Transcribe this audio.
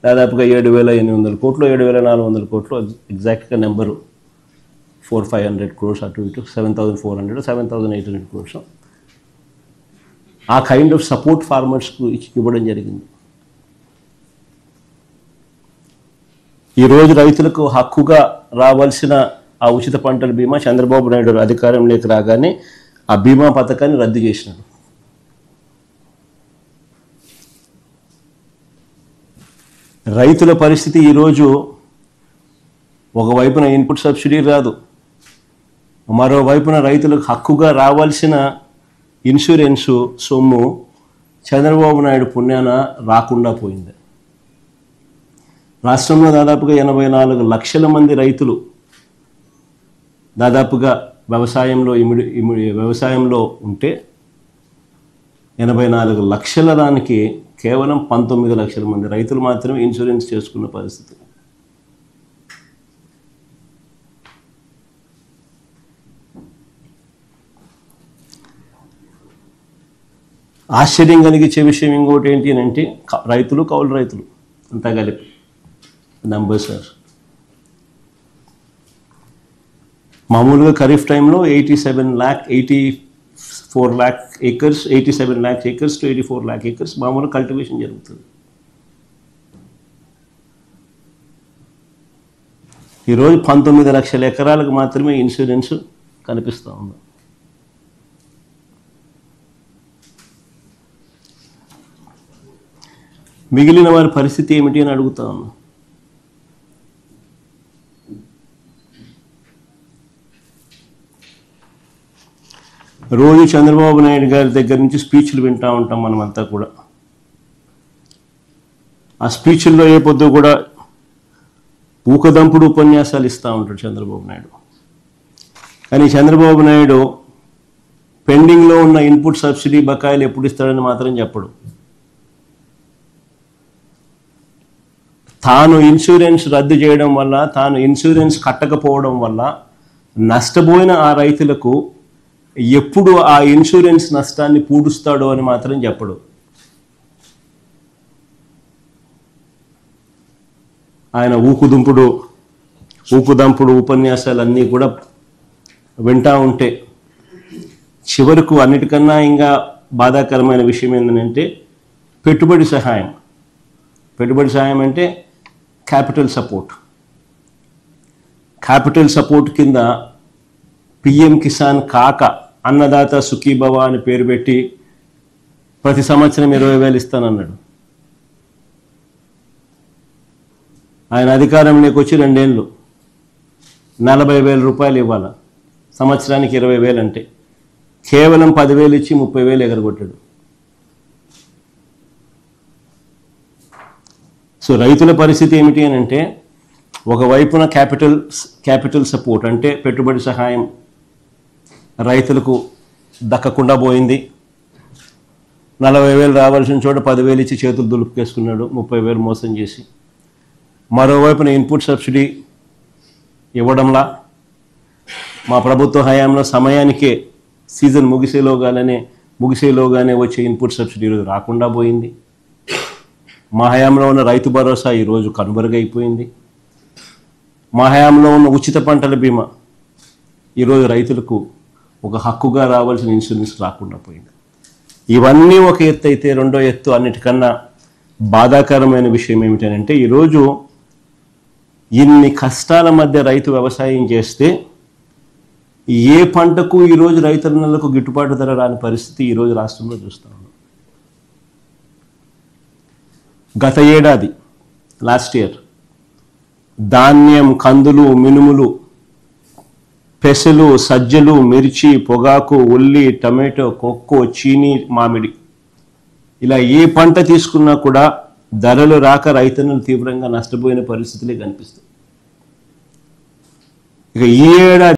దాదాపుగా 7,800 కోట్లు 7,400 కోట్లు ఎగ్జాక్ట్గా నెంబరు 400-500 crores అటు ఇటు 7,400 7,800 crores ఆ కైండ్ ఆఫ్ సపోర్ట్ ఫార్మర్స్కు ఇవ్వడం జరిగింది. ఈరోజు రైతులకు హక్కుగా రావాల్సిన ఆ ఉచిత పంటల బీమా చంద్రబాబు నాయుడు అధికారంలోకి రాగానే ఆ బీమా పథకాన్ని రద్దు చేసినాడు. రైతుల పరిస్థితి ఈరోజు ఒకవైపున ఇన్పుట్ సబ్సిడీ రాదు, మరోవైపున రైతులకు హక్కుగా రావాల్సిన ఇన్సూరెన్సు సొమ్ము చంద్రబాబు నాయుడు పుణ్యాన రాకుండా పోయింది. రాష్ట్రంలో దాదాపుగా 84 లక్షల మంది రైతులు దాదాపుగా వ్యవసాయంలో ఉంటే 84 లక్షల దానికి కేవలం 19 లక్షల మంది రైతులు మాత్రమే ఇన్సూరెన్స్ చేసుకున్న పరిస్థితి. ఆశ్చర్యం కలిగించే విషయం ఇంకోటి ఏంటి అంటే రైతులు కౌలు రైతులు అంతా కలిపి నంబర్స్ సార్. మామూలుగా ఖరీఫ్ టైంలో 87 lakh acres to 84 lakh acres మామూలుగా కల్టివేషన్ జరుగుతుంది. ఈరోజు 19 లక్షల ఎకరాలకు మాత్రమే ఇన్సూరెన్స్ కనిపిస్తూ ఉంది. మిగిలిన వారి పరిస్థితి ఏమిటి అని అడుగుతా ఉన్నా. రోజు చంద్రబాబు నాయుడు గారి దగ్గర నుంచి స్పీచ్లు వింటూ ఉంటాం మనమంతా కూడా. ఆ స్పీచ్ల్లో ఏ పొద్దు కూడా ఊకదంపుడు ఉపన్యాసాలు ఇస్తూ ఉంటాడు చంద్రబాబు నాయుడు. కానీ చంద్రబాబు నాయుడు పెండింగ్లో ఉన్న ఇన్పుట్ సబ్సిడీ బకాయిలు ఎప్పుడు ఇస్తాడని మాత్రం చెప్పడు. తాను ఇన్సూరెన్స్ రద్దు చేయడం వల్ల, తాను ఇన్సూరెన్స్ కట్టకపోవడం వల్ల నష్టపోయిన ఆ రైతులకు ఎప్పుడు ఆ ఇన్సూరెన్స్ నష్టాన్ని పూడుస్తాడో అని మాత్రం చెప్పడు. ఆయన ఊకుదంపుడు ఉపన్యాసాలన్నీ కూడా వింటూ ఉంటే చివరకు అన్నిటికన్నా ఇంకా బాధాకరమైన విషయం ఏంటంటే పెట్టుబడి సహాయం అంటే క్యాపిటల్ సపోర్ట్ కింద పిఎం కిసాన్ కాక అన్నదాత సుఖీభవ అని పేరు పెట్టి ప్రతి సంవత్సరం 20,000 ఇస్తానన్నాడు. ఆయన అధికారంలోకి వచ్చి 2 ఏళ్ళు 40,000 రూపాయలు ఇవ్వాలి, సంవత్సరానికి 20,000 అంటే కేవలం 10,000 ఇచ్చి 30,000 ఎగరగొట్టాడు. సో రైతుల పరిస్థితి ఏమిటి అని అంటే ఒకవైపున క్యాపిటల్ సపోర్ట్ అంటే పెట్టుబడి సహాయం రైతులకు దక్కకుండా పోయింది. 40,000 రావాల్సిన చోట 10,000 ఇచ్చి చేతులు దులుపుకేసుకున్నాడు 30,000 మోసం చేసి. మరోవైపున ఇన్పుట్ సబ్సిడీ ఇవ్వడంలా మా ప్రభుత్వ హయాంలో సమయానికే సీజన్ ముగిసేలోగానే వచ్చే ఇన్పుట్ సబ్సిడీ ఈరోజు రాకుండా పోయింది. మా హయాంలో ఉన్న రైతు భరోసా ఈరోజు కనుమరుగైపోయింది. మా హయాంలో ఉన్న ఉచిత పంటల బీమా ఈరోజు రైతులకు ఒక హక్కుగా రావాల్సిన ఇన్సూరెన్స్ రాకుండా పోయింది. ఇవన్నీ ఒక ఎత్తు అయితే రెండో ఎత్తు అన్నిటికన్నా బాధాకరమైన విషయం ఏమిటంటే ఈరోజు ఇన్ని కష్టాల మధ్య రైతు వ్యవసాయం చేస్తే ఏ పంటకు ఈరోజు రైతన్నలకు గిట్టుబాటు ధర రాని పరిస్థితి ఈరోజు రాష్ట్రంలో చూస్తూ ఉన్నాం. గత ఏడాది లాస్ట్ ఇయర్ ధాన్యం, కందులు, మినుములు, పెసలు, సజ్జలు, మిర్చి, పొగాకు, ఉల్లి, టమాటో, కొక్కో, చీనీ, మామిడి ఇలా ఏ పంట తీసుకున్నా కూడా ధరలు రాక రైతన్నలు తీవ్రంగా నష్టపోయిన పరిస్థితులే కనిపిస్తాయి. ఇక ఈ ఏడాది